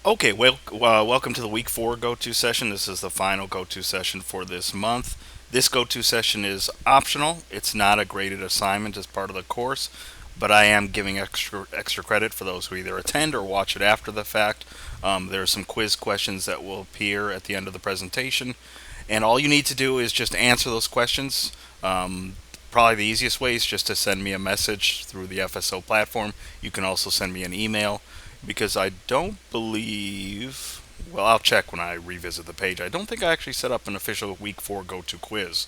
Okay, well, welcome to the week four go-to session. This is the final go-to session for this month. This go-to session is optional. It's not a graded assignment as part of the course, but I am giving extra credit for those who either attend or watch it after the fact. There are some quiz questions that will appear at the end of the presentation, and all you need to do is just answer those questions. Probably the easiest way is just to send me a message through the FSO platform. You can also send me an email because I don't believe. Well, I'll check when I revisit the page. I don't think I actually set up an official week four go to quiz.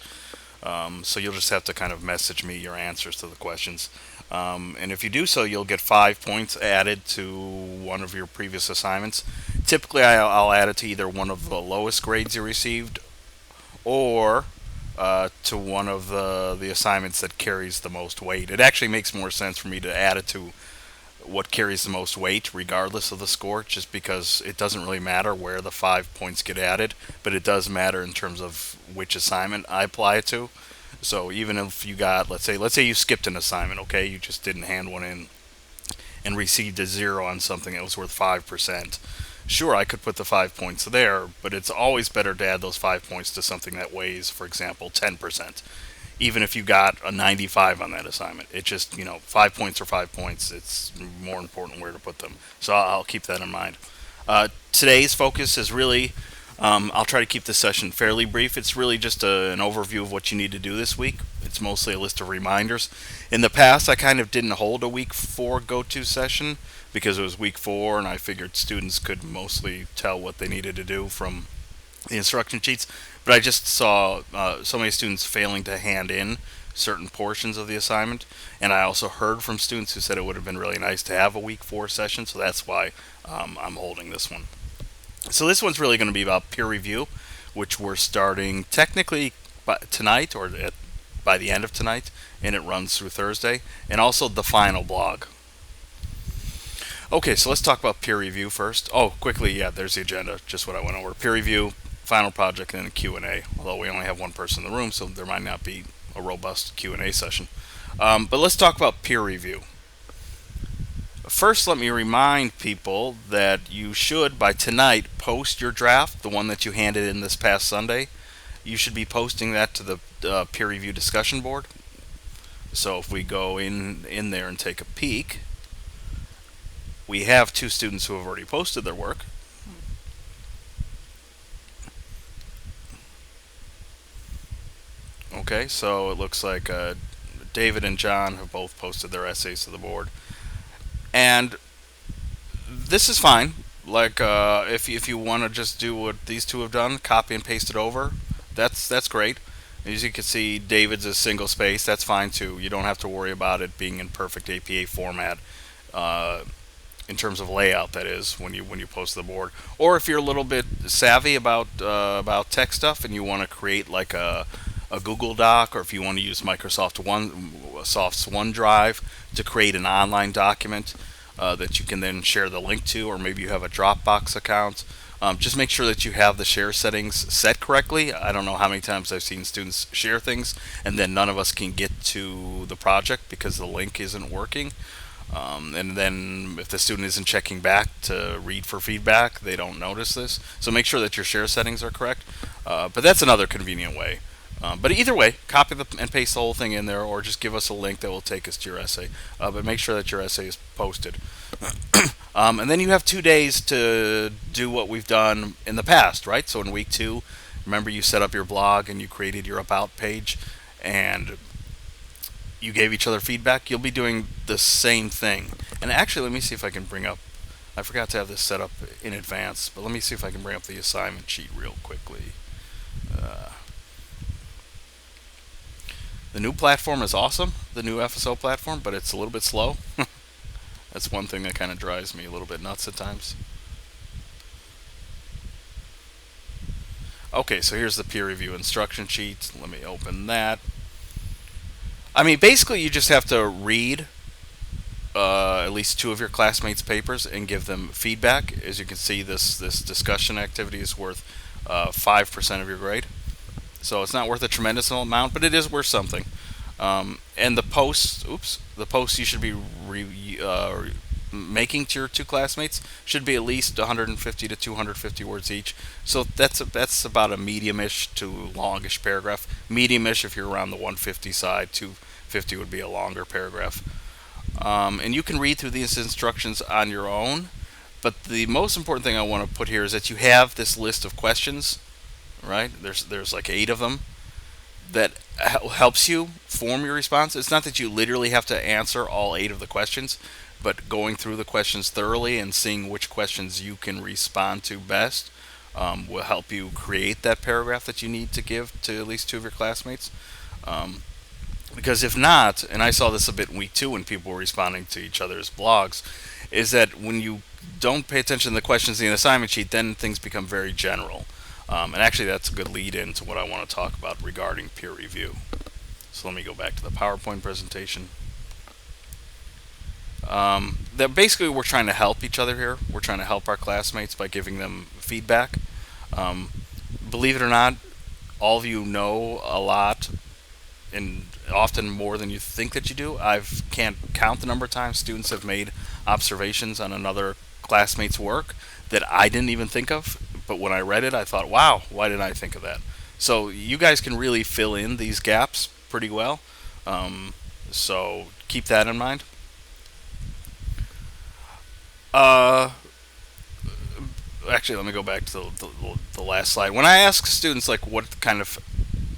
So you'll just have to kind of message me your answers to the questions. And if you do so, you'll get 5 points added to one of your previous assignments. Typically, I'll add it to either one of the lowest grades you received or to one of the assignments that carries the most weight. It actually makes more sense for me to add it to what carries the most weight, regardless of the score, just because it doesn't really matter where the 5 points get added, but it does matter in terms of which assignment I apply it to. So even if you got, let's say you skipped an assignment, okay, you just didn't hand one in and received a zero on something that was worth 5%. Sure, I could put the 5 points there, but it's always better to add those 5 points to something that weighs, for example, 10%. Even if you got a 95 on that assignment, it just, 5 points are 5 points. It's more important where to put them. So I'll keep that in mind. Today's focus is really, I'll try to keep this session fairly brief. It's really just an overview of what you need to do this week. It's mostly a list of reminders. In the past, I kind of didn't hold a week four go to session because it was week four and I figured students could mostly tell what they needed to do from the instruction sheets. But I just saw so many students failing to hand in certain portions of the assignment, and I also heard from students who said it would have been really nice to have a week four session. So that's why I'm holding this one. So this one's really going to be about peer review, which we're starting technically tonight by the end of tonight, and it runs through Thursday, and also the final blog. Okay, so let's talk about peer review first. Oh, quickly, yeah, there's the agenda, just what I went over. Peer review, final project, and then a Q&A, although we only have one person in the room, so there might not be a robust Q&A session. But let's talk about peer review. First, let me remind people that you should, by tonight, post your draft, the one that you handed in this past Sunday. You should be posting that to the peer review discussion board. So if we go in there and take a peek, we have two students who have already posted their work. Okay, so it looks like David and John have both posted their essays to the board. And this is fine. Like, if you want to just do what these two have done, copy and paste it over, that's great. As you can see, David's a single space. That's fine too. You don't have to worry about it being in perfect APA format. Uh, in terms of layout, that is, when you post to the board. Or if you're a little bit savvy about tech stuff and you want to create like a Google Doc, or if you want to use Soft's OneDrive to create an online document that you can then share the link to, or maybe you have a Dropbox account. Just make sure that you have the share settings set correctly. I don't know how many times I've seen students share things and then none of us can get to the project because the link isn't working. And then if the student isn't checking back to read for feedback, they don't notice this. So make sure that your share settings are correct. But that's another convenient way. But either way, copy and paste the whole thing in there, or just give us a link that will take us to your essay. But make sure that your essay is posted. And then you have 2 days to do what we've done in the past, right? So in week two, remember you set up your blog and you created your about page, and you gave each other feedback. You'll be doing the same thing. And actually, let me see if I can bring up. I forgot to have this set up in advance, but let me see if I can bring up the assignment sheet real quickly. Uh, the new platform is awesome, the new FSO platform, but it's a little bit slow. That's one thing that kind of drives me a little bit nuts at times. Okay, so here's the peer review instruction sheet. Let me open that. I mean, basically, you just have to read at least two of your classmates' papers and give them feedback. As you can see, this discussion activity is worth 5% of your grade. So it's not worth a tremendous amount, but it is worth something. And the posts you should be making to your two classmates should be at least 150 to 250 words each. So that's about a medium-ish to longish paragraph. Medium-ish if you're around the 150 side. 250 would be a longer paragraph. And you can read through these instructions on your own. But the most important thing I want to put here is that you have this list of questions, right? There's like 8 of them that helps you form your response. It's not that you literally have to answer all 8 of the questions, but going through the questions thoroughly and seeing which questions you can respond to best will help you create that paragraph that you need to give to at least 2 of your classmates. Um, because if not, and I saw this a bit in week 2 when people were responding to each other's blogs, is that when you don't pay attention to the questions in the assignment sheet, then things become very general. And actually, that's a good lead in to what I want to talk about regarding peer review. So let me go back to the PowerPoint presentation. That basically we're trying to help each other here. We're trying to help our classmates by giving them feedback. Um, Believe it or not, all of you know a lot, and often more than you think that you do. I can't count the number of times students have made observations on another classmate's work that I didn't even think of. But when I read it, I thought, wow, why didn't I think of that? So you guys can really fill in these gaps pretty well. So keep that in mind. Uh, Actually, let me go back to the last slide. When I ask students like what kind of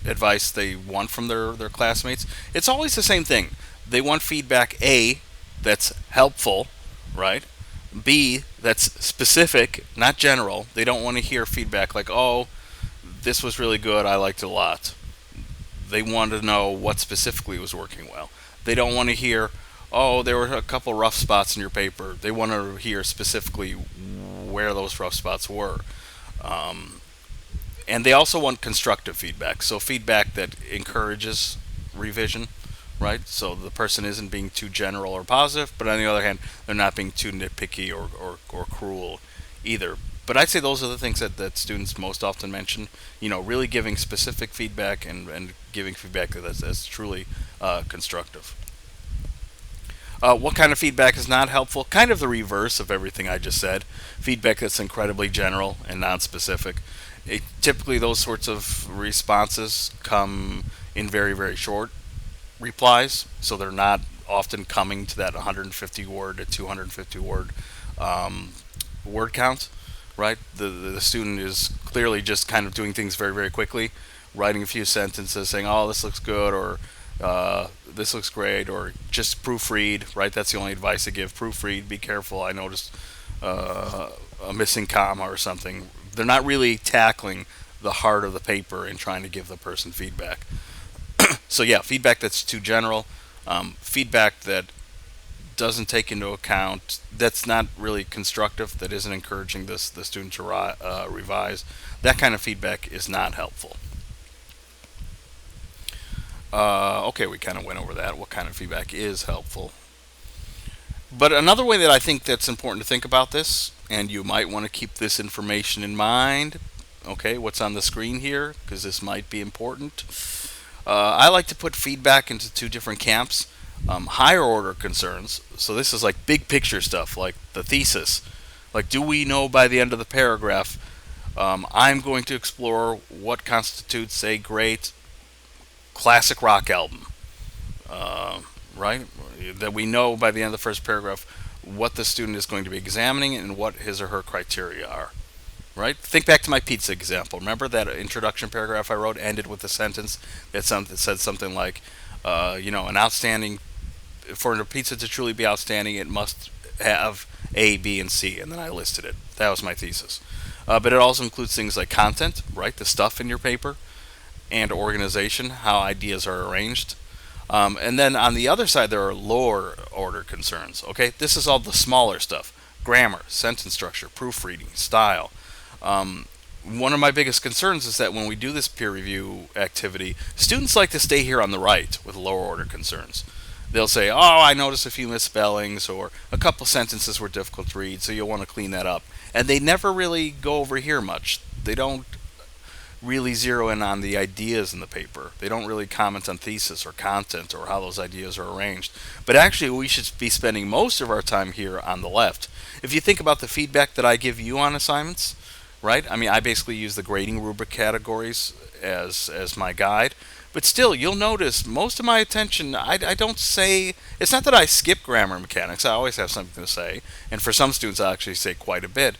advice they want from their classmates, it's always the same thing. They want feedback A that's helpful, right? B that's specific, not general. They don't want to hear feedback like, "Oh, this was really good. I liked it a lot." They want to know what specifically was working well. They don't want to hear, "Oh, there were a couple rough spots in your paper." They want to hear specifically where those rough spots were. Um, and they also want constructive feedback. So feedback that encourages revision, right? So the person isn't being too general or positive, but on the other hand, they're not being too nitpicky or cruel either. But I'd say those are the things that students most often mention. Really giving specific feedback and giving feedback that's truly constructive. What kind of feedback is not helpful? Kind of the reverse of everything I just said. Feedback that's incredibly general and non-specific. Typically, those sorts of responses come in very, very short replies, so they're not often coming to that 150 word to 250 word um, word count, right? The student is clearly just kind of doing things very, very quickly, writing a few sentences saying, "Oh, this looks good," or "This looks great," or just proofread, right? That's the only advice I give. Proofread, be careful. I noticed uh, a missing comma or something. They're not really tackling the heart of the paper and trying to give the person feedback. So yeah, feedback that's too general, feedback that doesn't take into account, that's not really constructive, that isn't encouraging the student to revise. That kind of feedback is not helpful. Okay, we kind of went over that. What kind of feedback is helpful? But another way that I think that's important to think about this, and you might want to keep this information in mind, okay, what's on the screen here, because this might be important. I like to put feedback into 2 different camps. Higher order concerns, so this is like big picture stuff, like the thesis. Like, do we know by the end of the paragraph, I'm going to explore what constitutes a great classic rock album, uh, right? That we know by the end of the first paragraph what the student is going to be examining and what his or her criteria are, right? Think back to my pizza example. Remember that introduction paragraph I wrote ended with a sentence that said something like, an outstanding, for a pizza to truly be outstanding, it must have A, B, and C, and then I listed it. That was my thesis. But it also includes things like content, right? The stuff in your paper, and organization, how ideas are arranged. And then on the other side, there are lower order concerns. Okay, this is all the smaller stuff: grammar, sentence structure, proofreading, style. Um, One of my biggest concerns is that when we do this peer review activity, students like to stay here on the right with lower order concerns. They'll say, "Oh, I noticed a few misspellings, or a couple sentences were difficult to read, so you'll want to clean that up." And they never really go over here much. They don't really zero in on the ideas in the paper. They don't really comment on thesis or content or how those ideas are arranged. But actually, we should be spending most of our time here on the left. If you think about the feedback that I give you on assignments, right? I mean, I basically use the grading rubric categories as my guide. But still, you'll notice most of my attention, I don't say, it's not that I skip grammar mechanics, I always have something to say. And for some students, I actually say quite a bit.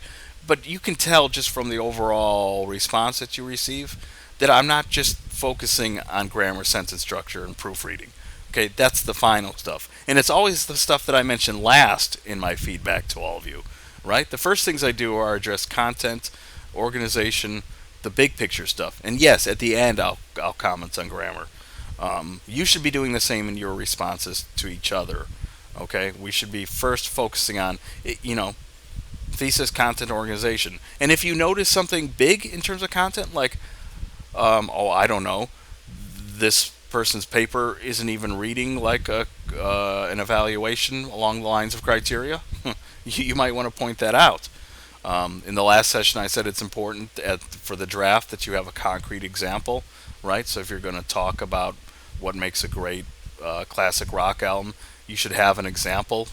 But you can tell just from the overall response that you receive that I'm not just focusing on grammar, sentence structure, and proofreading. Okay, that's the final stuff. And it's always the stuff that I mentioned last in my feedback to all of you, right? The first things I do are address content, organization, the big picture stuff. And yes, at the end, I'll comment on grammar. You should be doing the same in your responses to each other. Okay, we should be first focusing on, thesis, content, organization. And if you notice something big in terms of content, like, I don't know, this person's paper isn't even reading like an evaluation along the lines of criteria, you might want to point that out. In the last session, I said it's important for the draft that you have a concrete example, right? So if you're going to talk about what makes a great classic rock album, you should have an example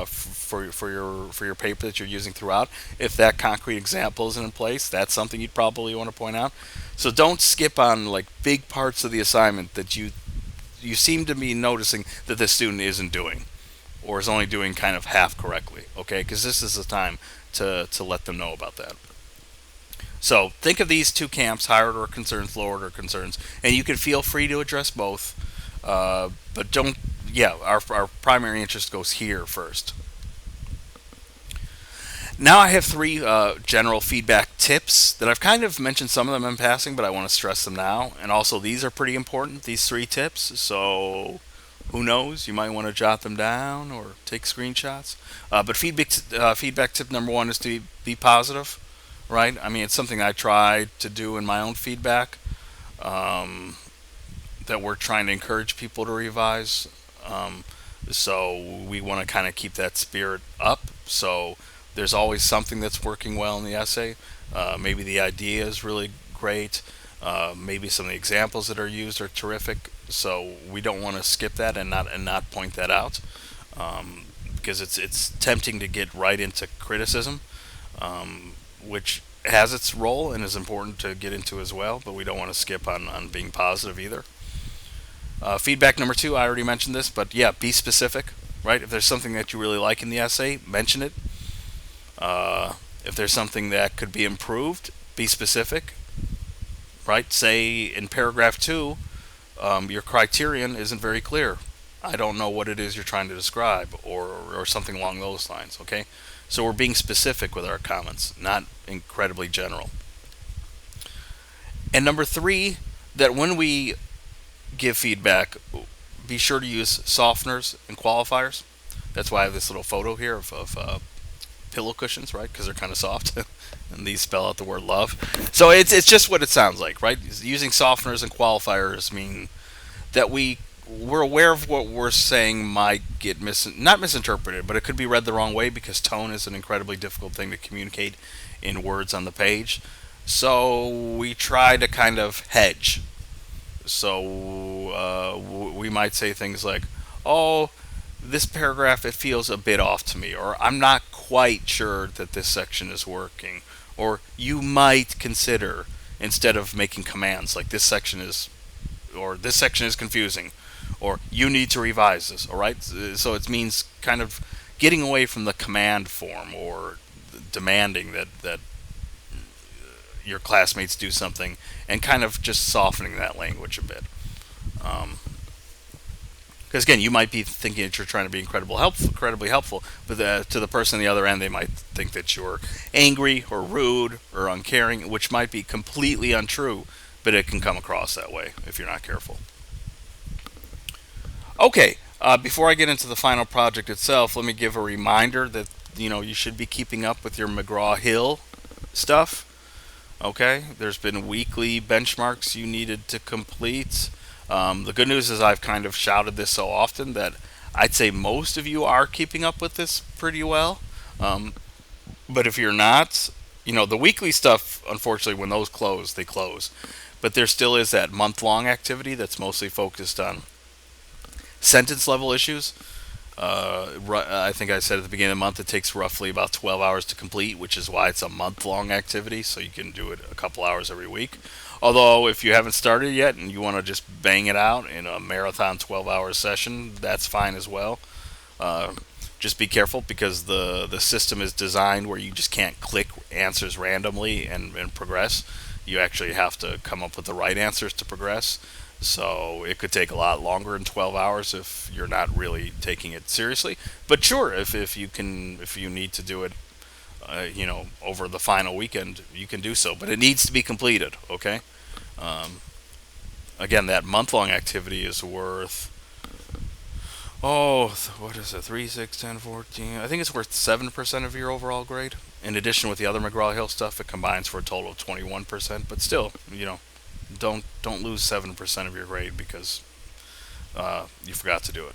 for your paper that you're using throughout. If that concrete example isn't in place, that's something you'd probably want to point out. So don't skip on like big parts of the assignment that you seem to be noticing that the student isn't doing, or is only doing kind of half correctly. Okay, because this is the time to let them know about that. So think of these two camps: higher order concerns, lower order concerns, and you can feel free to address both. But don't. Yeah, our primary interest goes here first. Now I have three general feedback tips that I've kind of mentioned some of them in passing, but I want to stress them now. And also, these are pretty important, these three tips. So, who knows? You might want to jot them down or take screenshots. But feedback tip number one is to be positive, right? I mean, it's something I try to do in my own feedback. That we're trying to encourage people to revise. So we want to kind of keep that spirit up. So there's always something that's working well in the essay. Maybe the idea is really great. Maybe some of the examples that are used are terrific. So we don't want to skip that and not point that out, because it's tempting to get right into criticism, which has its role and is important to get into as well. But we don't want to skip on being positive either. Feedback number two, I already mentioned this, but yeah, be specific, right? If there's something that you really like in the essay, mention it. If there's something that could be improved, be specific, right? Say in paragraph two, your criterion isn't very clear. I don't know what it is you're trying to describe, or something along those lines, okay? So we're being specific with our comments, not incredibly general. And number three, that when we give feedback, be sure to use softeners and qualifiers. That's why I have this little photo here of pillow cushions, right? Because they're kind of soft, and these spell out the word love. So it's just what it sounds like, right? Using softeners and qualifiers mean that we're aware of what we're saying might get not misinterpreted, but it could be read the wrong way, because tone is an incredibly difficult thing to communicate in words on the page. So we try to kind of hedge. So we might say things like, "Oh, this paragraph, it feels a bit off to me," or "I'm not quite sure that this section is working," or "you might consider," instead of making commands like "this section is," or "this section is confusing," or "you need to revise this." All right, so it means kind of getting away from the command form, or demanding that your classmates do something, and kind of just softening that language a bit. Because again, you might be thinking that you're trying to be incredibly helpful, but to the person on the other end, they might think that you're angry or rude or uncaring, which might be completely untrue, but it can come across that way if you're not careful. Okay, before I get into the final project itself, let me give a reminder that you should be keeping up with your McGraw-Hill stuff. Okay, there's been weekly benchmarks you needed to complete. The good news is I've kind of shouted this so often that I'd say most of you are keeping up with this pretty well. But if you're not, The weekly stuff, unfortunately, when those close, they close. But there still is that month long activity that's mostly focused on sentence level issues. I think I said at the beginning of the month it takes roughly about 12 hours to complete, which is why it's a month long activity, so you can do it a couple hours every week. Although, if you haven't started yet and you want to just bang it out in a marathon 12-hour session, that's fine as well. Uh, just be careful because the system is designed where you just can't click answers randomly and progress. You actually have to come up with the right answers to progress. So it could take a lot longer than 12 hours if you're not really taking it seriously. But sure, if you need to do it, over the final weekend, you can do so. But it needs to be completed. Okay. Um, Again, that month-long activity is worth, what is it? 3, 6, 10, 14. I think it's worth 7% of your overall grade. In addition, with the other McGraw Hill stuff, it combines for a total of 21%. But still, don't lose 7% of your grade because you forgot to do it.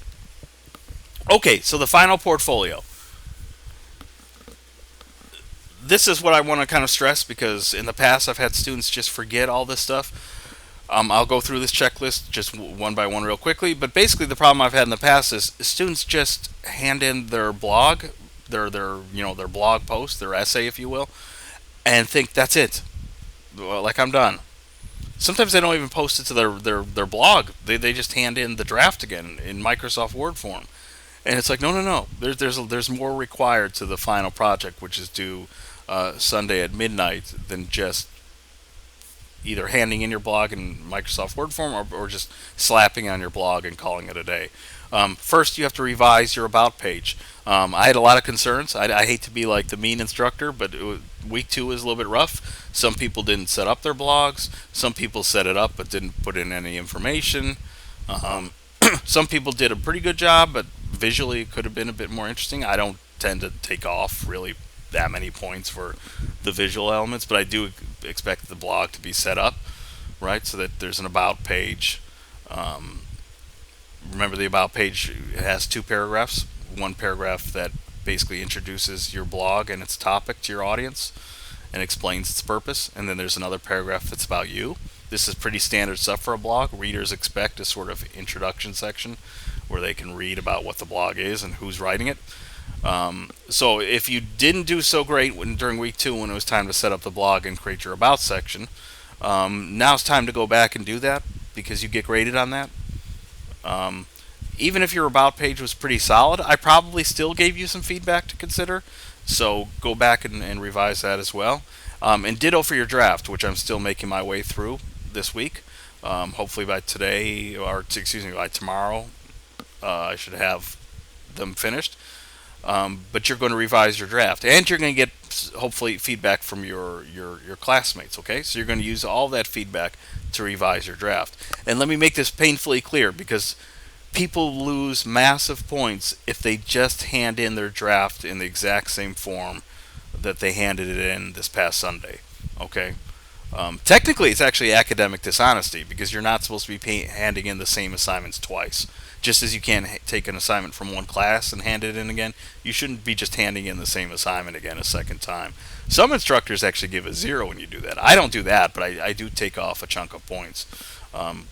Okay, so the final portfolio. This is what I want to kind of stress because in the past I've had students just forget all this stuff. I'll go through this checklist just one by one real quickly. But basically, the problem I've had in the past is students just hand in their blog, their blog post, their essay, if you will, and think that's it. Well, like I'm done. Sometimes they don't even post it to their blog. They just hand in the draft again in Microsoft Word form. And it's like, no, no, no. There's more required to the final project, which is due Sunday at midnight, than just either handing in your blog in Microsoft Word form or just slapping on your blog and calling it a day. First, you have to revise your About page. I had a lot of concerns. I hate to be like the mean instructor, but week 2 was a little bit rough. Some people didn't set up their blogs. Some people set it up but didn't put in any information. Um, some people did a pretty good job, but visually it could have been a bit more interesting. I don't tend to take off really that many points for the visual elements, but I do expect the blog to be set up right so that there's an about page. Um, Remember, the about page has 2 paragraphs. One paragraph that basically introduces your blog and its topic to your audience and explains its purpose, and then there's another paragraph that's about you. This is pretty standard stuff for a blog. Readers expect a sort of introduction section where they can read about what the blog is and who's writing it. So if you didn't do so great during week 2 when it was time to set up the blog and create your about section, now it's time to go back and do that because you get graded on that. Um, Even if your about page was pretty solid, I probably still gave you some feedback to consider. So go back and revise that as well. And ditto for your draft, which I'm still making my way through this week. Hopefully by today, or excuse me, by tomorrow, I should have them finished. But you're going to revise your draft, and you're going to get hopefully feedback from your classmates. Okay, so you're going to use all that feedback to revise your draft. And let me make this painfully clear because people lose massive points if they just hand in their draft in the exact same form that they handed it in this past Sunday. Okay. Technically, it's actually academic dishonesty because you're not supposed to be handing in the same assignments twice. Just as you can't take an assignment from one class and hand it in again, you shouldn't be just handing in the same assignment again a second time. Some instructors actually give a 0 when you do that. I don't do that, but I do take off a chunk of points.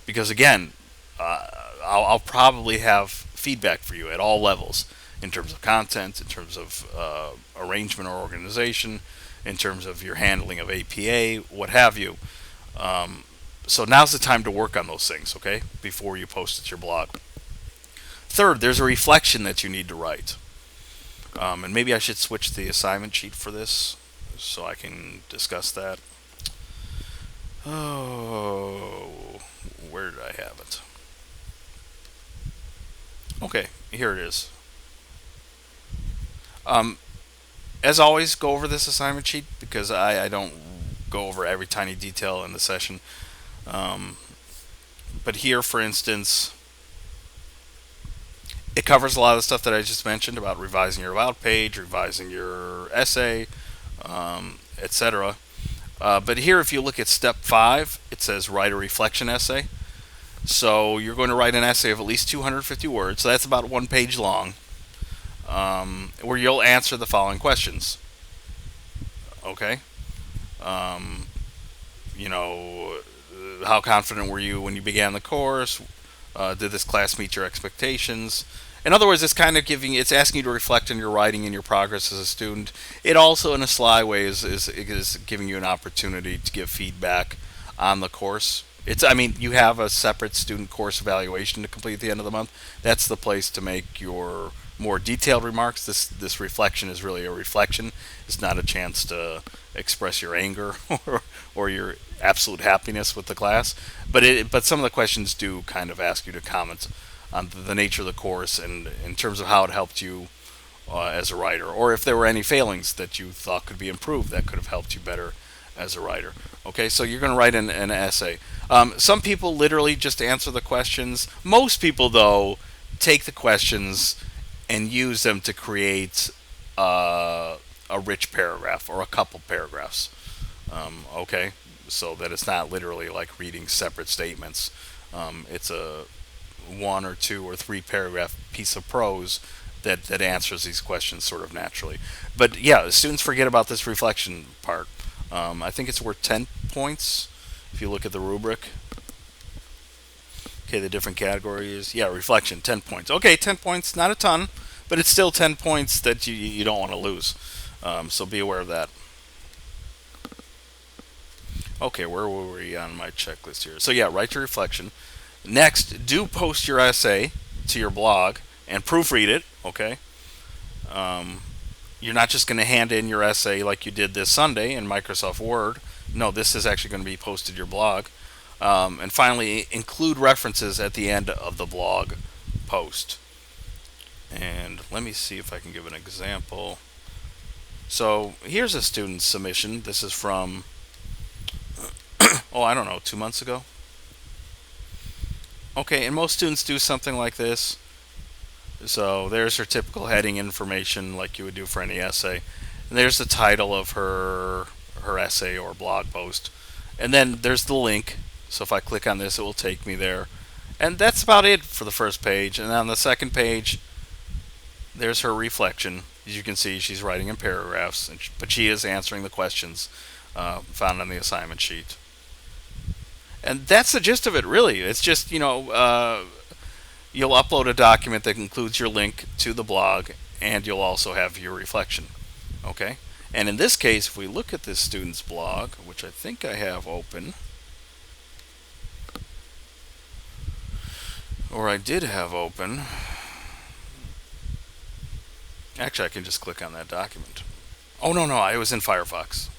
Because again, uh, I'll probably have feedback for you at all levels in terms of content, in terms of arrangement or organization, in terms of your handling of APA, what have you. So now's the time to work on those things, okay, before you post it to your blog. Third, there's a reflection that you need to write. And maybe I should switch the assignment sheet for this so I can discuss that. Oh, where did I have it? Okay, here it is. Um, as always, go over this assignment sheet because I don't go over every tiny detail in the session. Um, but here, for instance, it covers a lot of the stuff that I just mentioned about revising your about page, revising your essay, etc. But here, if you look at step 5, it says write a reflection essay. So you're going to write an essay of at least 250 words. So that's about 1 page long, where you'll answer the following questions. Okay. Um, you know, how confident were you when you began the course? Did this class meet your expectations? In other words, it's asking you to reflect on your writing and your progress as a student. It also, in a sly way, is giving you an opportunity to give feedback on the course. I mean, you have a separate student course evaluation to complete at the end of the month. That's the place to make your more detailed remarks. This reflection is really a reflection. It's not a chance to express your anger or your absolute happiness with the class. But some of the questions do kind of ask you to comment on the nature of the course and in terms of how it helped you as a writer, or if there were any failings that you thought could be improved that could have helped you better as a writer. Okay, so you're going to write an essay. Some people literally just answer the questions. Most people, though, take the questions and use them to create a rich paragraph or a couple paragraphs. Okay, so that it's not literally like reading separate statements. It's a one or two or three paragraph piece of prose that answers these questions sort of naturally. But yeah, students forget about this reflection part. I think it's worth 10 points if you look at the rubric. Okay, the different categories. Yeah, reflection, 10 points. Okay, 10 points, not a ton, but it's still 10 points that you don't want to lose. So be aware of that. Okay, where were we on my checklist here? So yeah, write your reflection. Next, do post your essay to your blog and proofread it. Okay. Um, you're not just going to hand in your essay like you did this Sunday in Microsoft Word. No, this is actually going to be posted to your blog. And finally, include references at the end of the blog post. And let me see if I can give an example. So here's a student submission. This is from, oh, I don't know, 2 months ago. Okay, and most students do something like this. So there's her typical heading information like you would do for any essay. And there's the title of her essay or blog post. And then there's the link. So if I click on this, it will take me there. And that's about it for the first page. And on the second page, there's her reflection. As you can see, she's writing in paragraphs, but she is answering the questions found on the assignment sheet. And that's the gist of it, really. It's just, you'll upload a document that includes your link to the blog, and you'll also have your reflection. Okay? And in this case, if we look at this student's blog, which I think I have open, or I did have open, actually, I can just click on that document. Oh, no, it was in Firefox.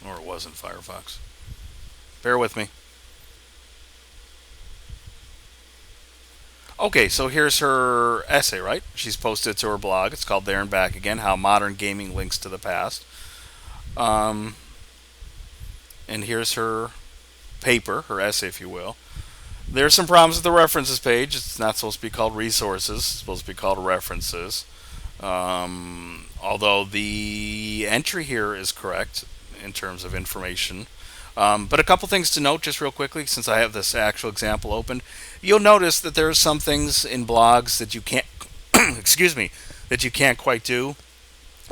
Or it was in Firefox. Bear with me. Okay, so here's her essay, right? She's posted it to her blog. It's called There and Back Again, How Modern Gaming Links to the Past. And here's her paper, her essay, if you will. There's some problems with the references page. It's not supposed to be called resources. It's supposed to be called references. Although the entry here is correct in terms of information. But a couple things to note just real quickly, since I have this actual example open. You'll notice that there are some things in blogs that you can't, excuse me, that you can't quite do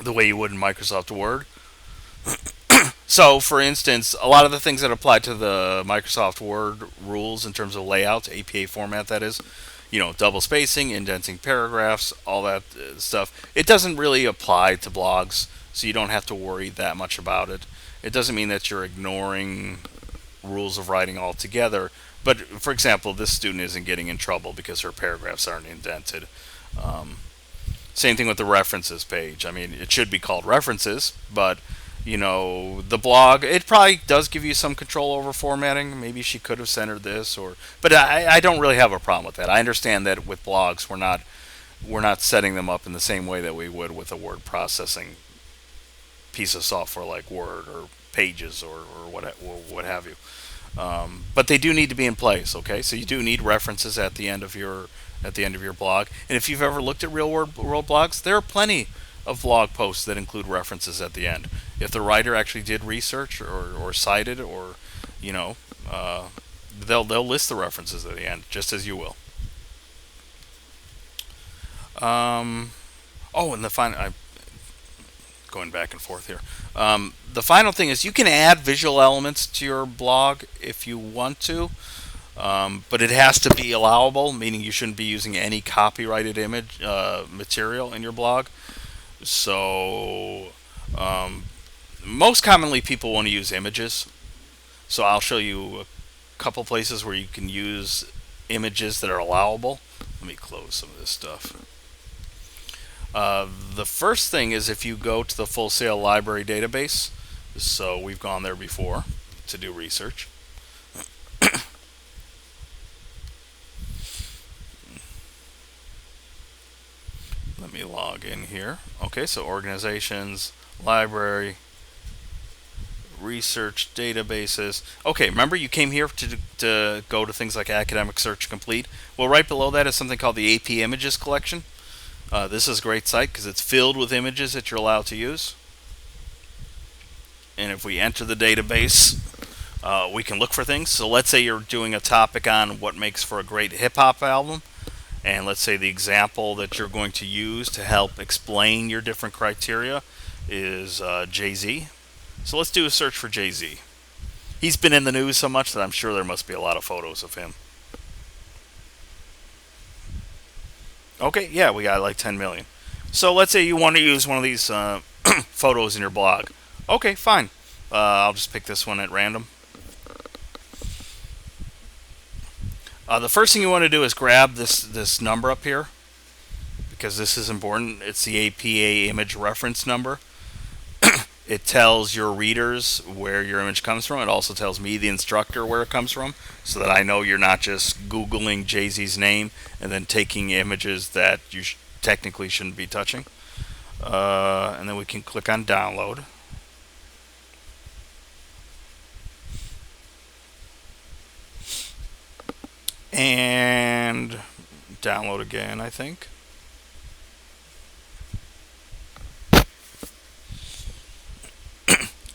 the way you would in Microsoft Word. So, for instance, a lot of the things that apply to the Microsoft Word rules in terms of layout, APA format, that is, double spacing, indenting paragraphs, all that stuff, it doesn't really apply to blogs, so you don't have to worry that much about it. It doesn't mean that you're ignoring rules of writing altogether, but for example, this student isn't getting in trouble because her paragraphs aren't indented. Same thing with the references page. I mean, it should be called references, but the blog, it probably does give you some control over formatting. Maybe she could have centered this, but I don't really have a problem with that. I understand that with blogs, we're not setting them up in the same way that we would with a word processing piece of software like Word or Pages or what have you. But they do need to be in place. Okay, so you do need references at the end of your blog. And if you've ever looked at real world blogs, there are plenty of blog posts that include references at the end. If the writer actually did research or cited, or they'll list the references at the end, just as you will. Oh, and the final, going back and forth here. The final thing is you can add visual elements to your blog if you want to, but it has to be allowable, meaning you shouldn't be using any copyrighted image material in your blog. So, um, most commonly people want to use images. So I'll show you a couple places where you can use images that are allowable. Let me close some of this stuff. The first thing is if you go to the Full Sail Library database. So we've gone there before to do research. Let me log in here. Okay, so organizations, library, research databases. Okay, remember you came here to go to things like Academic Search Complete? Well, right below that is something called the AP Images Collection. This is a great site because it's filled with images that you're allowed to use. And if we enter the database, we can look for things. So let's say you're doing a topic on what makes for a great hip hop album. And let's say the example that you're going to use to help explain your different criteria is Jay-Z. So let's do a search for Jay-Z. He's been in the news so much that I'm sure there must be a lot of photos of him. Okay, yeah, we got like 10 million. So let's say you want to use one of these photos in your blog. Okay, fine. I'll just pick this one at random. The first thing you want to do is grab this number up here because this is important. It's the APA image reference number. It tells your readers where your image comes from. It also tells me, the instructor, where it comes from, so that I know you're not just Googling Jay-Z's name and then taking images that you technically shouldn't be touching. And then we can click on download. And download again, I think.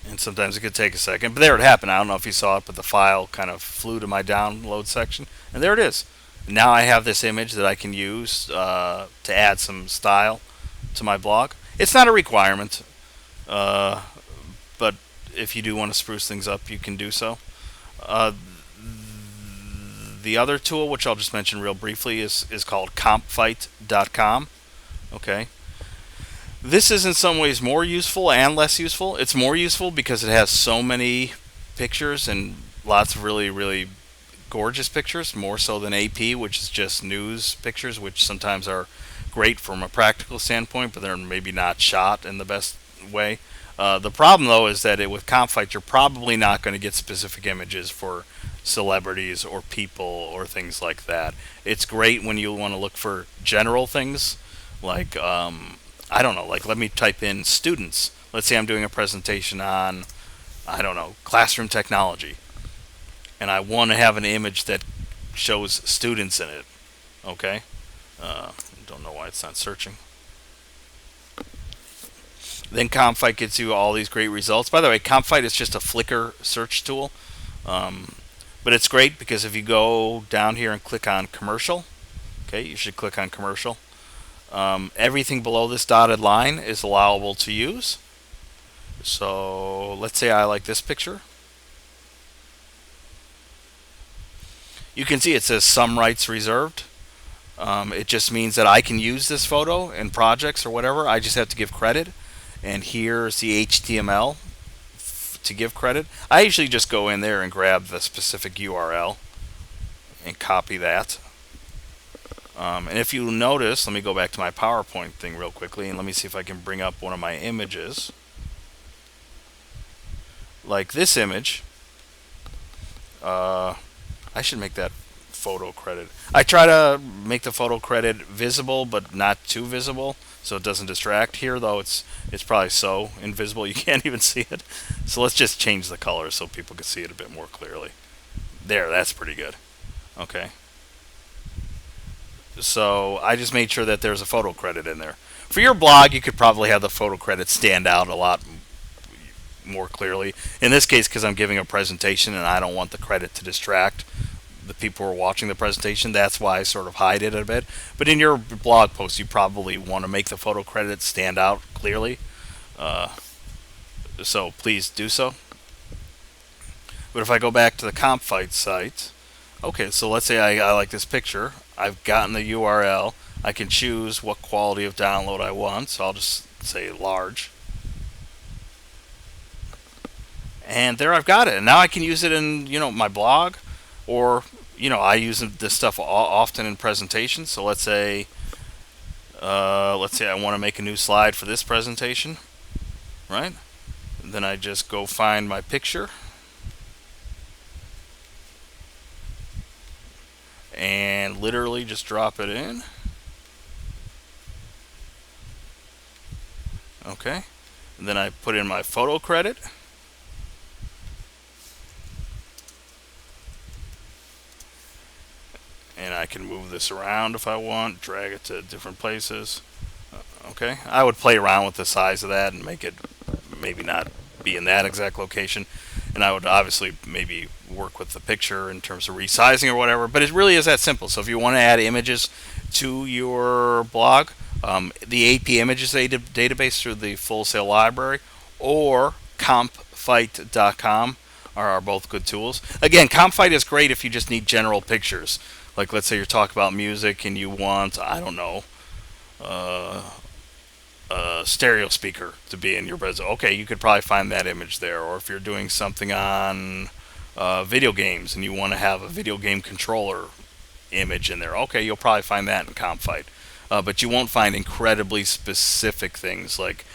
And sometimes it could take a second, but there it happened. I don't know if you saw it, but the file kind of flew to my download section, and there it is. Now I have this image that I can use to add some style to my blog. It's not a requirement, but if you do want to spruce things up, you can do so. Uh, the other tool, which I'll just mention real briefly, is called compfight.com. Okay. This is in some ways more useful and less useful. It's more useful because it has so many pictures and lots of really, really gorgeous pictures, more so than AP, which is just news pictures, which sometimes are great from a practical standpoint, but they're maybe not shot in the best way. The problem, though, is that with Compfight, you're probably not going to get specific images for celebrities or people or things like that. It's great when you want to look for general things like I don't know, like let me type in students. Let's say I'm doing a presentation on, I don't know, classroom technology. And I want to have an image that shows students in it. Okay? Don't know why it's not searching. Then Compfight gets you all these great results. By the way, Compfight is just a Flickr search tool. But it's great because if you go down here and click on commercial, okay, you should click on commercial. Everything below this dotted line is allowable to use. So let's say I like this picture. You can see it says some rights reserved. It just means that I can use this photo in projects or whatever. I just have to give credit. And here's the HTML to give credit. I usually just go in there and grab the specific URL and copy that. And if you notice, let me go back to my PowerPoint thing real quickly, and let me see if I can bring up one of my images. Like this image. I should make that photo credit. I try to make the photo credit visible, but not too visible, so it doesn't distract. Here, though, it's probably so invisible you can't even see it. So let's just change the color so people can see it a bit more clearly. There, that's pretty good. Okay. So I just made sure that there's a photo credit in there. For your blog, you could probably have the photo credit stand out a lot more clearly. In this case, because I'm giving a presentation and I don't want the credit to distract, the people who are watching the presentation. That's why I sort of hide it a bit. But in your blog post, you probably want to make the photo credits stand out clearly. Uh, so please do so. But if I go back to the CompFight site, okay, so let's say I like this picture. I've gotten the URL. I can choose what quality of download I want, so I'll just say large. And there I've got it. And now I can use it in, my blog, or, I use this stuff often in presentations. So let's say I want to make a new slide for this presentation, right? Then I just go find my picture and literally just drop it in. Okay. And then I put in my photo credit. And I can move this around if I want, drag it to different places. Okay. I would play around with the size of that and make it maybe not be in that exact location. And I would obviously maybe work with the picture in terms of resizing or whatever, but it really is that simple. So if you want to add images to your blog, the AP Images database through the Full Sail Library or compfight.com are both good tools. Again, CompFight is great if you just need general pictures. Like let's say you're talking about music and you want, I don't know, a stereo speaker to be in your presentation. Okay, you could probably find that image there. Or if you're doing something on video games and you want to have a video game controller image in there, okay, you'll probably find that in CompFight. But you won't find incredibly specific things like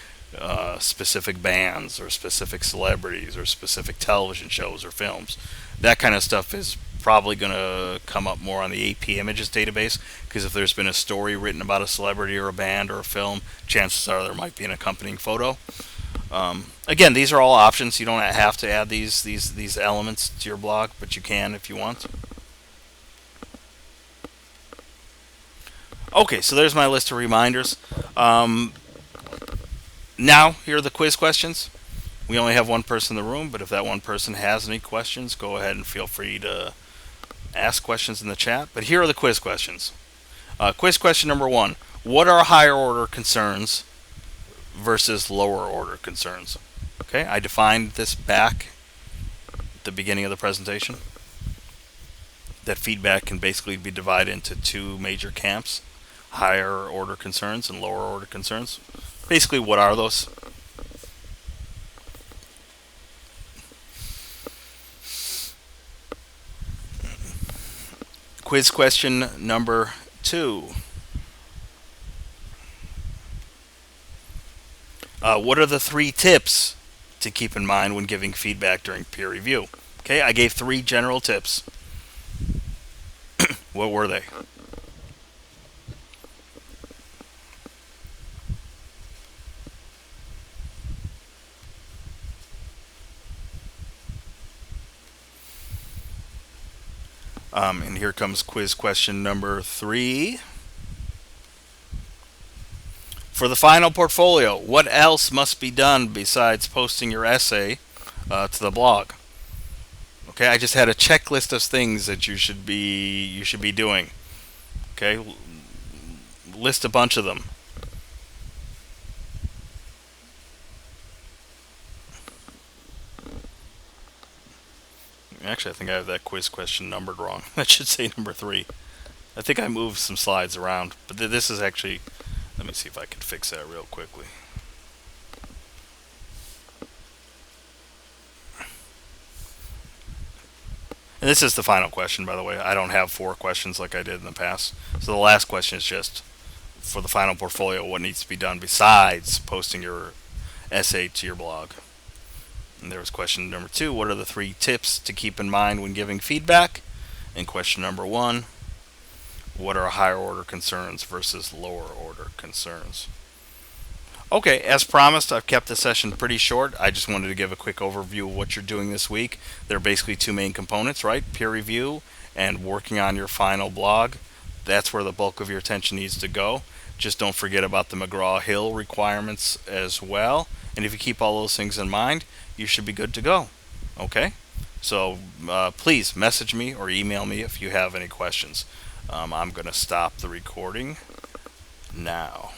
specific bands or specific celebrities or specific television shows or films. That kind of stuff is probably going to come up more on the AP Images database, because if there's been a story written about a celebrity or a band or a film, chances are there might be an accompanying photo. Again, these are all options. You don't have to add these elements to your blog, but you can if you want. Okay, so there's my list of reminders. Now, here are the quiz questions. We only have one person in the room, but if that one person has any questions, go ahead and feel free to ask questions in the chat. But here are the quiz questions. Quiz question number 1. What are higher order concerns versus lower order concerns? Okay, I defined this back at the beginning of the presentation. That feedback can basically be divided into two major camps: higher order concerns and lower order concerns. Basically, what are those? Quiz question number 2. What are the 3 tips to keep in mind when giving feedback during peer review? Okay, I gave 3 general tips. What were they? And here comes quiz question number 3. For the final portfolio, what else must be done besides posting your essay to the blog? Okay, I just had a checklist of things that you should be doing. Okay, list a bunch of them. Actually, I think I have that quiz question numbered wrong. That should say number 3. I think I moved some slides around, but this is actually. Let me see if I can fix that real quickly. And this is the final question, by the way. I don't have 4 questions like I did in the past. So the last question is just for the final portfolio, what needs to be done besides posting your essay to your blog. And there was question number 2. What are the 3 tips to keep in mind when giving feedback? And question number 1. What are higher order concerns versus lower order concerns? Okay, as promised, I've kept the session pretty short. I just wanted to give a quick overview of what you're doing this week. There are basically 2 main components, right? Peer review and working on your final blog. That's where the bulk of your attention needs to go. Just don't forget about the McGraw-Hill requirements as well. And if you keep all those things in mind, you should be good to go. Okay? So please message me or email me if you have any questions. I'm going to stop the recording now.